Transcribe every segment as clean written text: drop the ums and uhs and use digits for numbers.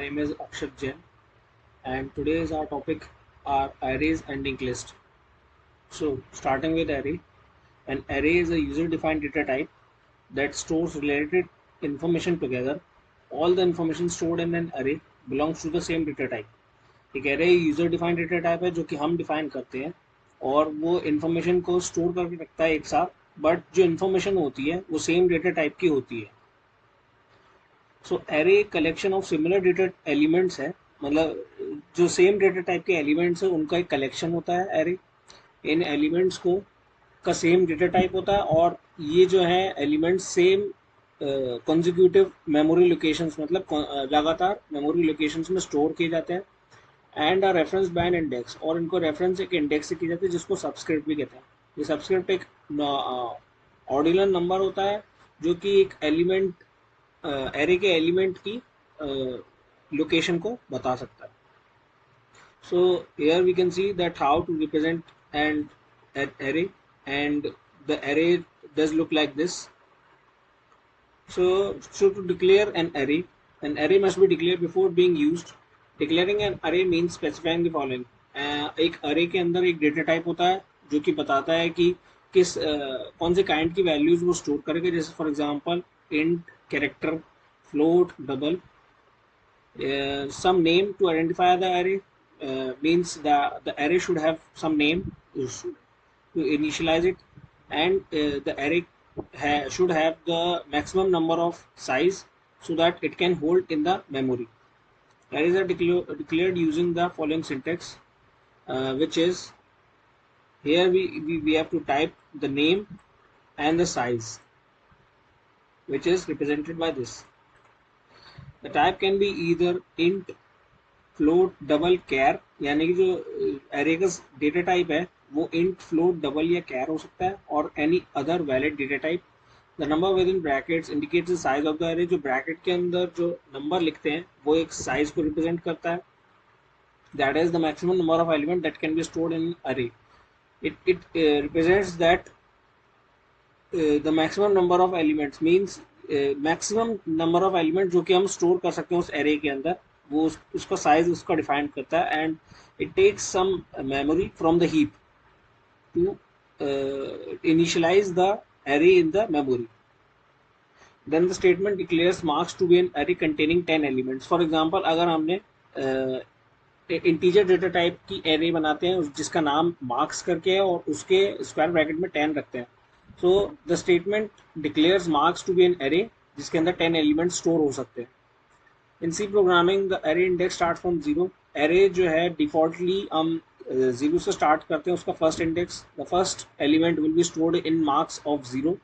name is Akshat Jain, and today's our topic are arrays and linked list. So, starting with array, an array is a user-defined data type that stores related information together. All the information stored in an array belongs to the same data type. एक array user defined data type है जो कि हम define करते हैं और वो information को स्टोर करके रखता है एक साथ, बट जो इन्फॉर्मेशन होती है वो सेम डेटा टाइप की होती है. So array collection of similar data elements है, मतलब जो सेम डेटा टाइप के एलिमेंट्स है उनका एक कलेक्शन होता है एरे. इन एलिमेंट्स को का सेम डेटा टाइप होता है और ये जो है elements same consecutive memory locations, मतलब लगातार मेमोरी लोकेशंस में स्टोर किए जाते हैं. And are reference by an index, और इनको रेफरेंस एक इंडेक्स से की जाती है जिसको सबस्क्रिप्ट भी कहते हैं. ये सबस्क्रिप्ट एक ऑर्डिनल नंबर होता है जो कि एक एलिमेंट एरे के एलिमेंट की लोकेशन को बता सकता है. So here we can see that how to represent an array, and the array does look like this. So to declare an array must be declared before being used. Declaring an array means specifying the following. एक array के अंदर एक data type होता है जो कि बताता है कि किस कौन से kind की values वो store करेगा. जैसे for example int, character, float, double. Some name to identify the array. Means the array should have some name to initialize it, and the array should have the maximum number of size so that it can hold in the memory. Arrays are declared using the following syntax, which is here we have to type the name and the size, which is represented by this. The type can be either int, float, double, char, यानी कि जो array का data type है वो int, float, double या कैर हो सकता है, और any other valid data type. The number with in brackets indicates the size of the array. जो ब्रैकेट के अंदर जो नंबर लिखते हैं वो एक साइज को रिप्रेजेंट करता है. That is the maximum number of element that can be stored in array. It represents that the maximum number of elements means maximum number of element जो कि हम स्टोर कर सकते हैं उस एरे के अंदर, वो उसका साइज उसका डिफाइन करता है. And it takes some memory from the heap to initialize the array in the memory. Then the statement declares marks to be an array containing 10 elements. For example अगर हमने integer data type की array बनाते हैं जिसका नाम marks करके है और उसके स्क्वायर ब्रैकेट में 10 रखते हैं, so the statement declares marks to be an array जिसके अंदर 10 एलिमेंट स्टोर हो सकते हैं. In C programming the array index start from zero. Array जो है डिफॉल्टली हम जीरो से स्टार्ट करते हैं उसका first index. The first element will be stored in marks of 0,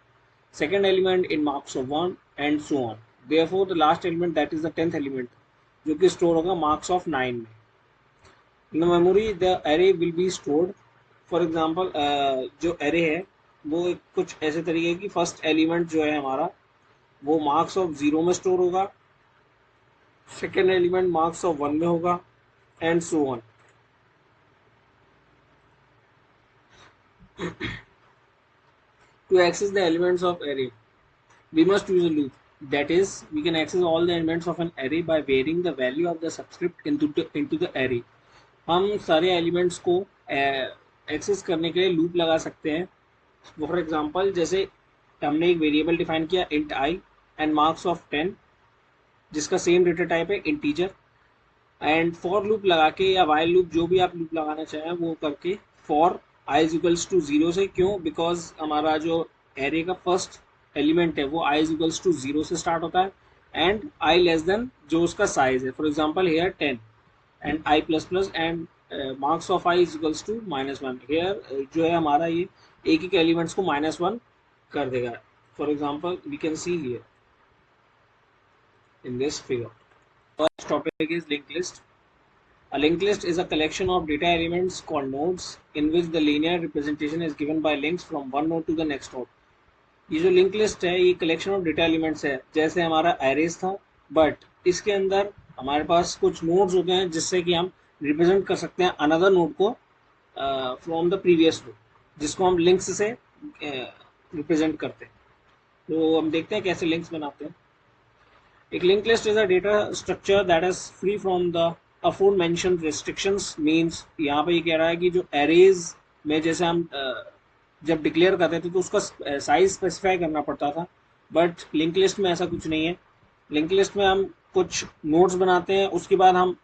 second element in marks of 1 and so on. Therefore the last element that is the 10th element जो कि store होगा marks of 9 में. इन the memory the array will be stored. For example जो array है वो कुछ ऐसे तरीके की फर्स्ट एलिमेंट जो है हमारा वो मार्क्स ऑफ 0 में स्टोर होगा, सेकेंड एलिमेंट मार्क्स ऑफ 1 में होगा, and so on. To access the elements of array, we must use a loop. That is, we can access all the elements of an array by varying the value of the subscript into the array. हम सारे elements को access करने के लिए loop लगा सकते हैं. For example जैसे हमने एक वेरिएबल डिफाइन किया int I and marks of 10 जिसका सेम डेटा टाइप है इंटीजर, एंड फॉर लूप लगा के या वाइल लूप जो भी आप लूप लगाना चाहें वो करके for i is equals to 0 से. क्यों? बिकॉज हमारा जो एरे का फर्स्ट एलिमेंट है वो i इज इक्वल्स टू 0 से स्टार्ट होता है एंड i लेस देन जो उसका साइज है. For example here 10 and i plus plus and marks of i is equals to -1. Here जो है हमारा ये एक एक एलिमेंट्स को -1 कर देगा. For example we can see here in this figure. First topic is linked list. A linked list is a collection of data elements called nodes in which the linear representation is given by links from one node to the next node. ये जो link list है ये collection of data elements है जैसे हमारा arrays था, but इसके अंदर हमारे पास कुछ नोड्स होते हैं जिससे कि हम रिप्रेजेंट कर सकते हैं अनदर नोड को फ्रॉम द प्रीवियस नोड, जिसको हम लिंक्स से रिप्रेजेंट करते हैं. तो हम देखते हैं कैसे लिंक्स बनाते हैं. एक link list is a data structure that is free from the afford mentioned restrictions. Means यहाँ पे ये कह रहा है कि जो एरेज में जैसे हम जब डिक्लेयर करते थे तो उसका साइज स्पेसिफाई करना पड़ता था, बट लिंक लिस्ट में ऐसा कुछ नहीं है। लिंक लिस्ट में हम कुछ नोड्स बनाते हैं, उसके बाद हम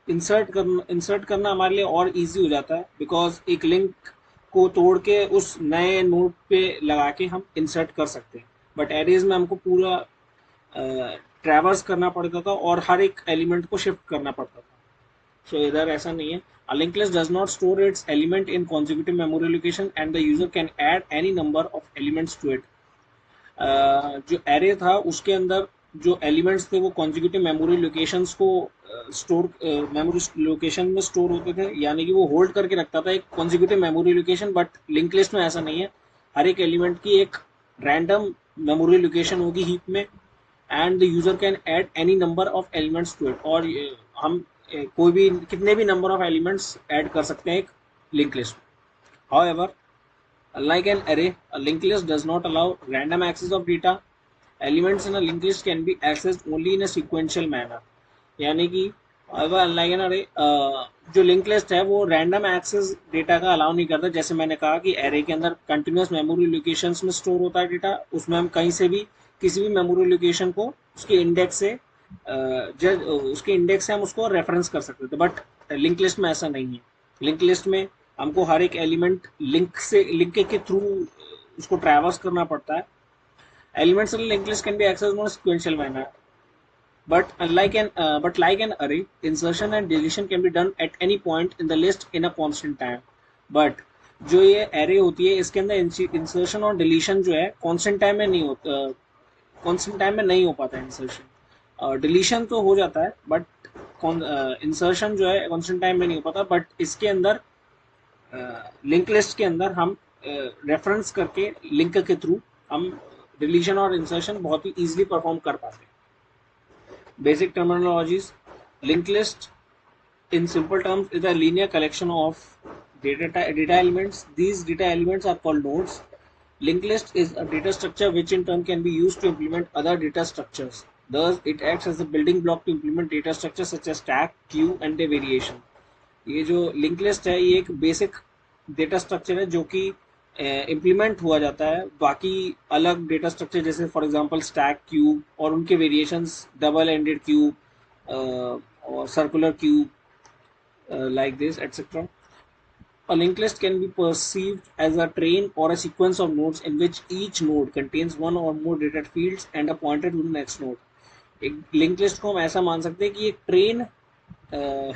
इंसर्ट करना हमारे लिए और इजी हो जाता है, बिकॉज एक लिंक को तोड़ के उस नए नोड पे लगा के हम इंसर्ट कर सकते हैं। बट एरेज में हमको पूरा ट्रैवर्स करना पड़ता था और हर एक एलिमेंट को शिफ्ट करना पड़ता था। सो इधर ऐसा नहीं है। A linked list does not store its element in consecutive memory location and the user can add any number of elements to it. जो एरे था उसके अंदर जो एलिमेंट्स थे वो कॉन्जिक्यूटिव मेमोरी लोकेशंस को स्टोर मेमोरी लोकेशन में store होते थे, यानी कि वो होल्ड करके रखता था एक consecutive memory location. But link list में ऐसा नहीं है, हर एक एलिमेंट की एक रैंडम मेमोरी लोकेशन होगी हीप में, and the user can add any number of elements to it. और हम कोई भी कितने भी नंबर ऑफ एलिमेंट्स ऐड कर सकते हैं एक लिंक लिस्ट में। However, unlike an array, a linked list does not allow random access of data. Elements in a linked list can be accessed only in a sequential manner. यानी कि अगर unlike N अरे जो link list है वो random access data का allow नहीं करता। जैसे मैंने कहा कि एरे के अंदर कंटिन्यूस मेमोरी लोकेशंस में स्टोर होता है डेटा, उसमें हम कहीं से भी किसी भी मेमोरी लोकेशन को उसके इंडेक्स से उसके इंडेक्स से हम उसको रेफरेंस कर सकते थे, बट लिंक लिस्ट में ऐसा नहीं है। लिंक लिस्ट में हमको हर एक एलिमेंट लिंक के थ्रू उसको ट्रैवर्स करना पड़ता है। Elements in link list can be accessed in sequential manner, but like an array, insertion and deletion can be done at any point in the list in a constant time. But जो ये array होती है इसके अंदर insertion और deletion जो है constant time में नहीं होता, कांस्टेंट टाइम में नहीं हो पाता है इंसर्शन। डिलीशन तो हो जाता है बट इंसर्शन जो है कांस्टेंट टाइम में नहीं हो पाता। बट इसके अंदर लिंक लिस्ट के अंदर हम रेफरेंस करके लिंक के थ्रू हम डिलीशन और इंसर्शन बहुत ही ईजिली परफॉर्म कर पाते हैं। Basic terminologies: linked list in simple terms is a linear collection of data elements. These data elements are called nodes. Linked list is a data structure which in turn can be used to implement other data structures. Thus, it acts as a building block to implement data structures such as stack, queue and their variation. ये जो link list है ये एक basic data structure है जो कि implement हुआ जाता है बाकी अलग डेटा स्ट्रक्चर जैसे फॉर एग्जांपल स्टैक क्यू और उनके वेरिएशंस, डबल एंडेड क्यू और circular queue like this, etc. A linked list can be perceived as a train or a sequence of nodes in which each node contains one or more data fields and a pointer to the next node. एक link list को हम ऐसा मान सकते हैं कि एक train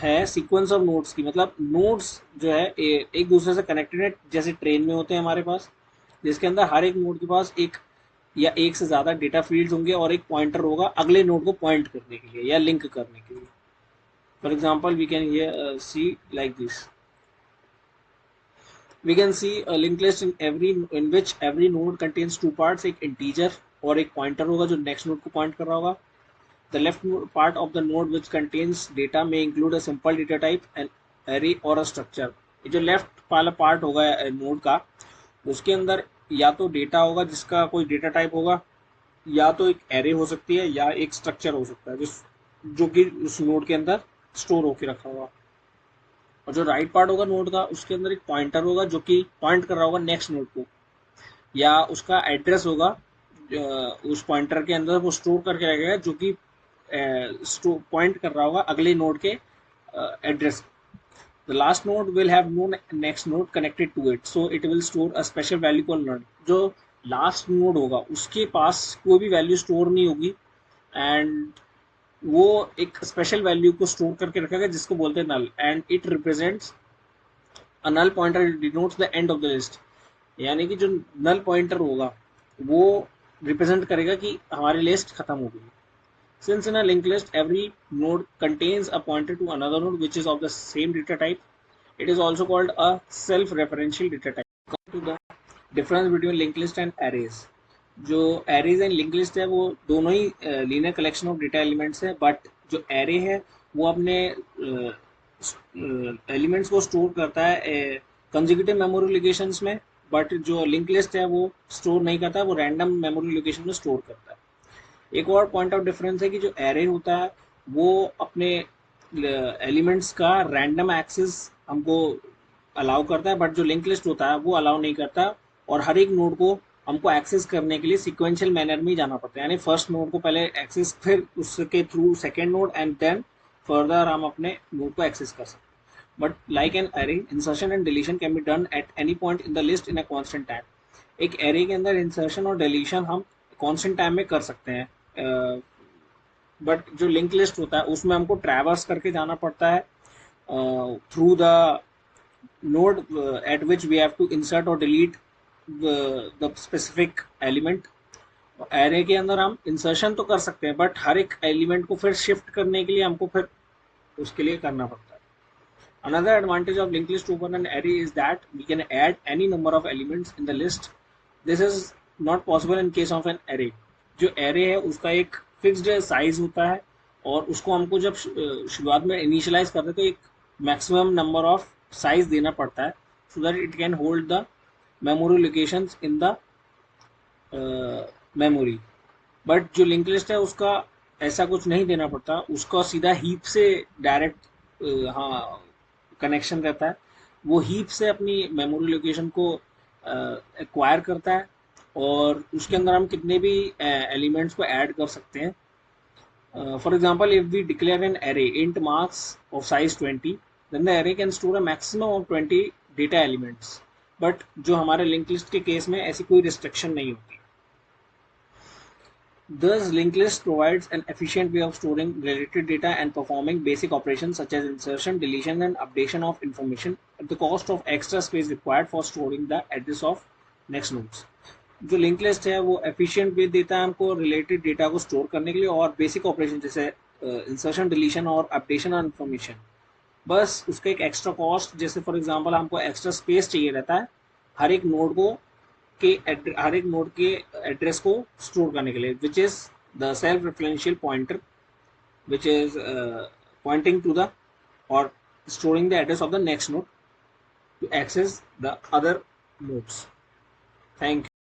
है सीक्वेंस ऑफ नोड्स की, मतलब नोड्स जो है एक दूसरे से कनेक्टेड है जैसे ट्रेन में होते हैं हमारे पास, जिसके अंदर हर एक नोड के पास एक या एक से ज़्यादा डेटा फील्ड्स होंगे और एक पॉइंटर होगा अगले नोड को पॉइंट करने के लिए या लिंक करने के लिए। For example we can here see like this, we can see a linked list in which every node contains two parts, एक integer और एक pointer होगा जो next node को point कर रहा होगा। The left part of the node which contains data may include a simple data type, an array or a structure. ये जो left वाला part होगा node का उसके अंदर या तो डेटा होगा जिसका कोई डेटा टाइप होगा, या तो एक एरे हो सकती है या एक स्ट्रक्चर हो सकता है जो कि उस नोड के अंदर स्टोर होके रखा होगा। और जो राइट पार्ट होगा नोड का उसके अंदर एक पॉइंटर होगा जो कि पॉइंट कर रहा होगा नेक्स्ट नोड को, या उसका एड्रेस होगा उस पॉइंटर के अंदर वो स्टोर करके रखेगा जो कि पॉइंट कर रहा होगा अगले नोड के address. The last node will have no next node connected to it, so it will store a special value called null. जो लास्ट नोड होगा उसके पास कोई भी वैल्यू स्टोर नहीं होगी एंड वो एक स्पेशल वैल्यू को स्टोर करके रखेगा जिसको बोलते हैं null, and it represents a null pointer denotes the end of the list. यानी कि जो नल पॉइंटर होगा वो रिप्रेजेंट करेगा कि हमारी लिस्ट खत्म हो गई। Since in a linked list every node contains a pointer to another node which is of the same data type, it is also called a self-referential data type. Come to the difference between linked list and arrays. जो arrays and linked list है वो दोनों ही linear collection of data elements है, but जो array है वो अपने elements को store करता है consecutive memory locations में, but जो linked list है वो store नहीं करता, वो random memory location में store करता है। एक और पॉइंट ऑफ डिफरेंस है कि जो एरे होता है वो अपने एलिमेंट्स का रैंडम एक्सेस हमको अलाउ करता है, बट जो लिंक लिस्ट होता है वो अलाउ नहीं करता, और हर एक नोड को हमको एक्सेस करने के लिए सिक्वेंशियल मैनर में ही जाना पड़ता है, यानी फर्स्ट नोड को पहले एक्सेस, फिर उसके through second node, and then further हम अपने नोड को एक्सेस कर सकते हैं. But like an array, insertion and deletion can be done at any point in the list in a constant time. एक array के अंदर insertion और deletion हम constant time में कर सकते हैं, बट जो लिंक लिस्ट होता है उसमें हमको ट्रैवर्स करके जाना पड़ता है through the node at which we have to insert or delete the specific element. Array के अंदर हम इंसर्शन तो कर सकते हैं, बट हर एक एलिमेंट को फिर शिफ्ट करने के लिए हमको फिर उसके लिए करना पड़ता है. Another advantage of linked list over an array is that we can add any number of elements in the list. This is not possible in case of an array. जो array है उसका एक fixed size होता है, और उसको हमको जब शुरुआत में इनिशियलाइज करते हैं तो एक मैक्सिमम नंबर ऑफ साइज देना पड़ता है, so that it can hold the memory locations in the memory. But जो लिंक लिस्ट है उसका ऐसा कुछ नहीं देना पड़ता, उसका सीधा हीप से डायरेक्ट हाँ कनेक्शन रहता है. वो हीप से अपनी मेमोरी लोकेशन को एक्वायर करता है, और उसके अंदर हम कितने भी एलिमेंट्स को ऐड कर सकते हैं. For example, if we declare an array int marks of size 20, then the array can store a maximum of 20 data elements. But जो हमारे लिंक लिस्ट के केस में ऐसी कोई रिस्ट्रिक्शन नहीं होती. Thus, linked list provides an efficient way of storing related data and performing basic operations such as insertion, deletion, and updation of information at the cost of extra space required for storing the address of next nodes. जो link list है वो efficient way देता है हमको related data को store करने के लिए, और बेसिक ऑपरेशन जैसे इंसर्शन, डिलीशन और अपडेशन ऑफ इन्फॉर्मेशन. बस उसका एक एक्स्ट्रा कॉस्ट, जैसे फॉर एग्जांपल हमको एक्स्ट्रा स्पेस चाहिए रहता है हर एक नोड को हर एक नोड के एड्रेस को स्टोर करने के लिए, which is the self referential pointer, which is pointing to the और storing the address of the next node to access the other nodes. Thank you.